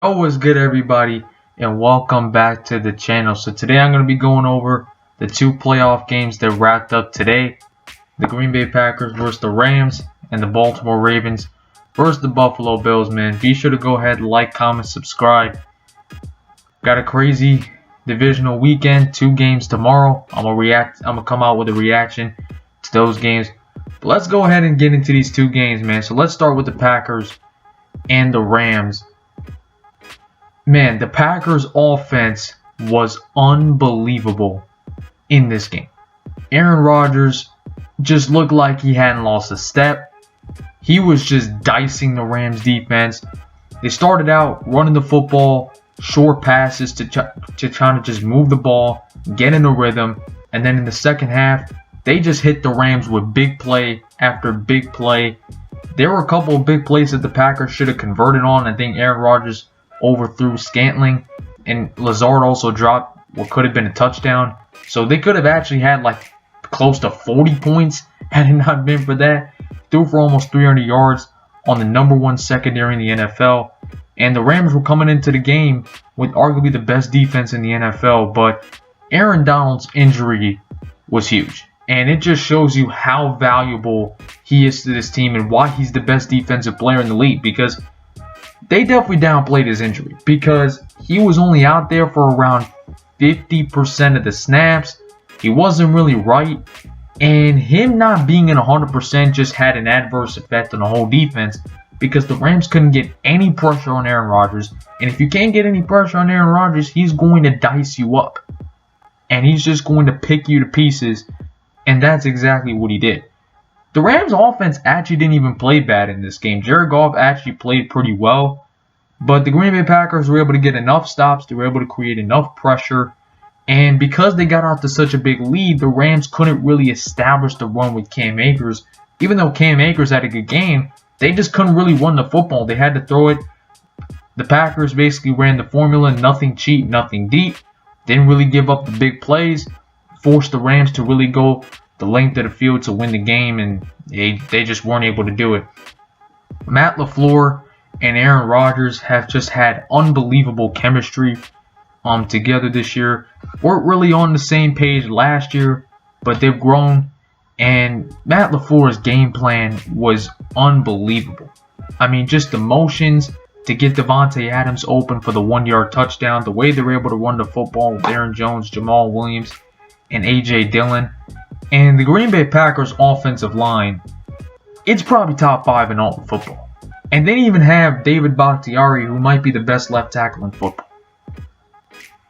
Oh, what's good, everybody, and welcome back to the channel. So today I'm going to be going over the two playoff games that wrapped up today. The Green Bay Packers versus the Rams and the Baltimore Ravens versus the Buffalo Bills, man. Be sure to go ahead, like, comment, subscribe. Got a crazy divisional weekend, 2 games tomorrow. I'm gonna come out with a reaction to those games. But let's go ahead and get into these 2 games, man. So let's start with the Packers and the Rams. Man, the Packers offense was unbelievable in this game. Aaron Rodgers just looked like he hadn't lost a step. He was just dicing the Rams defense. They started out running the football, short passes to try to just move the ball, get in a rhythm, and then in the second half, they just hit the Rams with big play after big play. There were a couple of big plays that the Packers should have converted on. I think Aaron Rodgers overthrew Scantling, and Lazard also dropped what could have been a touchdown. So they could have actually had like close to 40 points had it not been for that. Threw for almost 300 yards on the #1 secondary in the NFL. And the Rams were coming into the game with arguably the best defense in the NFL, but Aaron Donald's injury was huge. And it just shows you how valuable he is to this team and why he's the best defensive player in the league, because they definitely downplayed his injury because he was only out there for around 50% of the snaps. He wasn't really right. And him not being in 100% just had an adverse effect on the whole defense because the Rams couldn't get any pressure on Aaron Rodgers. And if you can't get any pressure on Aaron Rodgers, he's going to dice you up. And he's just going to pick you to pieces. And that's exactly what he did. The Rams offense actually didn't even play bad in this game. Jared Goff actually played pretty well. But the Green Bay Packers were able to get enough stops. They were able to create enough pressure. And because they got out to such a big lead, the Rams couldn't really establish the run with Cam Akers. Even though Cam Akers had a good game, they just couldn't really run the football. They had to throw it. The Packers basically ran the formula, nothing cheap, nothing deep. Didn't really give up the big plays. Forced the Rams to really go the length of the field to win the game, and they just weren't able to do it. Matt LaFleur and Aaron Rodgers have just had unbelievable chemistry together this year. Weren't really on the same page last year, but they've grown. And Matt LaFleur's game plan was unbelievable. I mean, just the motions to get Davante Adams open for the 1-yard touchdown, the way they were able to run the football with Aaron Jones, Jamal Williams, and A.J. Dillon. And the Green Bay Packers offensive line, it's probably top 5 in all of football. And they even have David Bakhtiari, who might be the best left tackle in football.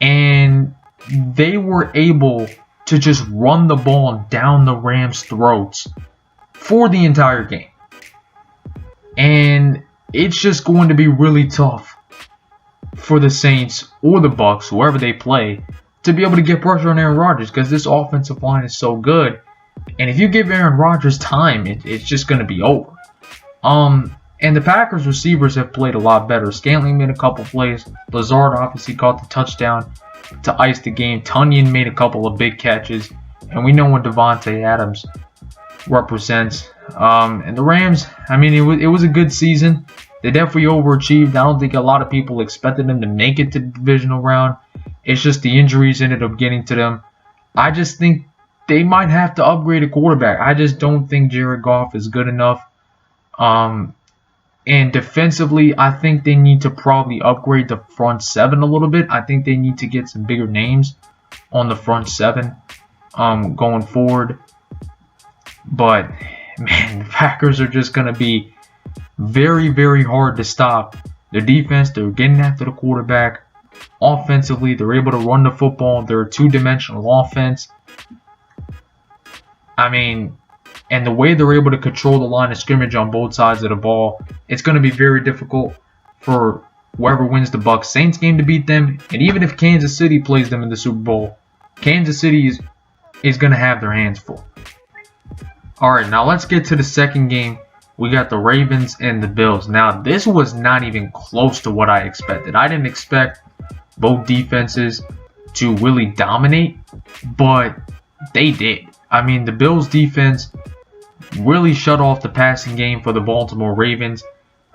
And they were able to just run the ball down the Rams' throats for the entire game. And it's just going to be really tough for the Saints or the Bucs, whoever they play, to be able to get pressure on Aaron Rodgers because this offensive line is so good. And if you give Aaron Rodgers time, it's just going to be over. And the Packers receivers have played a lot better. Scantling made a couple plays. Lazard obviously caught the touchdown to ice the game. Tunyon made a couple of big catches. And we know what Davante Adams represents. And the Rams, I mean, it was a good season. They definitely overachieved. I don't think a lot of people expected them to make it to the divisional round. It's just the injuries ended up getting to them. I just think they might have to upgrade a quarterback. I just don't think Jared Goff is good enough. And defensively, I think they need to probably upgrade the front 7 a little bit. I think they need to get some bigger names on the front 7 going forward. But, man, the Packers are just going to be very, very hard to stop. Their defense, they're getting after the quarterback. Offensively, they're able to run the football. They're a 2-dimensional offense. I mean, and the way they're able to control the line of scrimmage on both sides of the ball, it's going to be very difficult for whoever wins the Bucs Saints game to beat them. And even if Kansas City plays them in the Super Bowl, Kansas City is going to have their hands full. All right, now let's get to the second game. We got the Ravens and the Bills. Now, this was not even close to what I expected. I didn't expect both defenses to really dominate, but they did. I mean, the Bills defense really shut off the passing game for the Baltimore Ravens.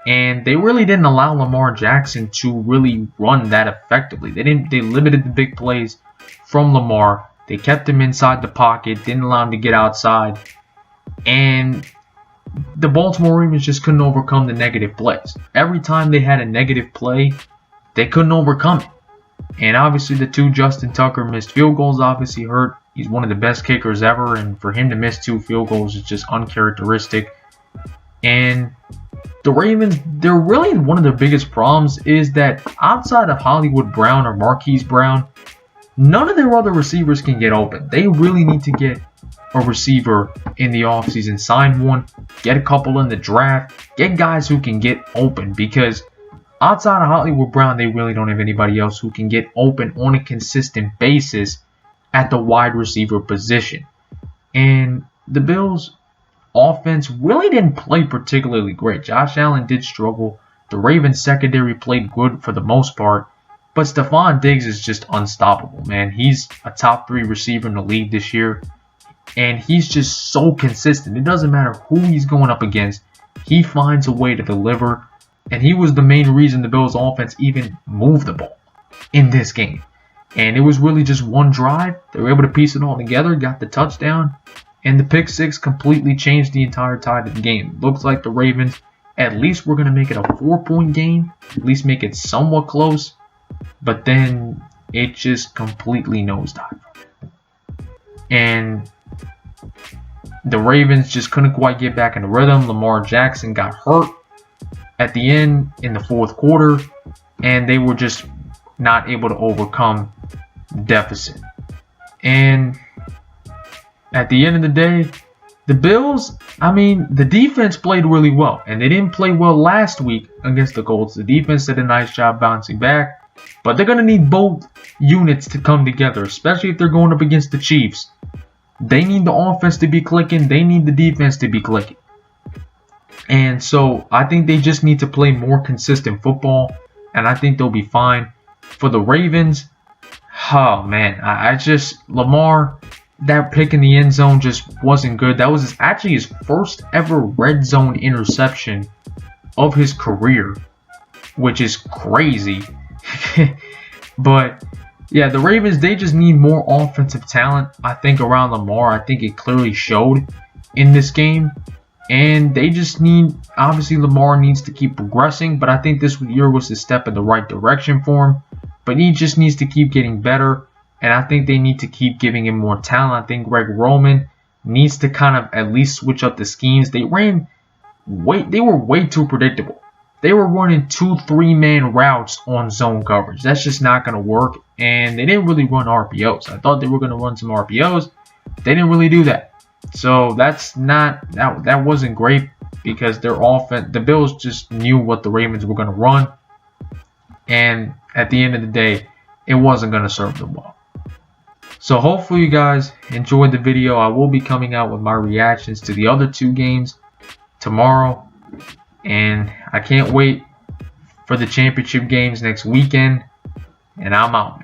and they really didn't allow Lamar Jackson to really run that effectively. They limited the big plays from Lamar. They kept him inside the pocket, didn't allow him to get outside, and the Baltimore Ravens just couldn't overcome the negative plays. Every time they had a negative play, they couldn't overcome it. And obviously the two Justin Tucker missed field goals obviously hurt. He's one of the best kickers ever, and for him to miss 2 field goals is just uncharacteristic. And the Ravens, they're really one of their biggest problems is that outside of Hollywood Brown or Marquise Brown, none of their other receivers can get open. They really need to get a receiver in the offseason, sign one, get a couple in the draft, get guys who can get open, because outside of Hollywood Brown, they really don't have anybody else who can get open on a consistent basis at the wide receiver position. And the Bills' offense really didn't play particularly great. Josh Allen did struggle. The Ravens' secondary played good for the most part. But Stephon Diggs is just unstoppable, man. He's a top 3 receiver in the league this year. And he's just so consistent. It doesn't matter who he's going up against. He finds a way to deliver. And he was the main reason the Bills' offense even moved the ball in this game. And it was really just one drive. They were able to piece it all together, got the touchdown. And the pick 6 completely changed the entire tide of the game. Looks like the Ravens, at least we're going to make it a 4-point game. At least make it somewhat close. But then it just completely nosedived. And the Ravens just couldn't quite get back in the rhythm. Lamar Jackson got hurt at the end in the 4th quarter. And they were just not able to overcome the deficit. And at the end of the day, the Bills, the defense played really well. And they didn't play well last week against the Colts. The defense did a nice job bouncing back. But they're going to need both units to come together, especially if they're going up against the Chiefs. They need the offense to be clicking. They need the defense to be clicking. And so I think they just need to play more consistent football. And I think they'll be fine. For the Ravens, oh man, Lamar, that pick in the end zone just wasn't good. That was actually his first ever red zone interception of his career, which is crazy. But yeah, the Ravens, they just need more offensive talent, I think, around Lamar. I think it clearly showed in this game. And they just need, obviously Lamar needs to keep progressing, but I think this year was a step in the right direction for him. But he just needs to keep getting better, and I think they need to keep giving him more talent. I think Greg Roman needs to kind of at least switch up the schemes. They were way too predictable. They were running 2-3-man routes on zone coverage. That's just not going to work, and they didn't really run RPOs. I thought they were going to run some RPOs. They didn't really do that. So that wasn't great, because their offense, the Bills just knew what the Ravens were going to run, and at the end of the day, it wasn't going to serve them well. So hopefully you guys enjoyed the video. I will be coming out with my reactions to the other 2 games tomorrow, and I can't wait for the championship games next weekend, and I'm out.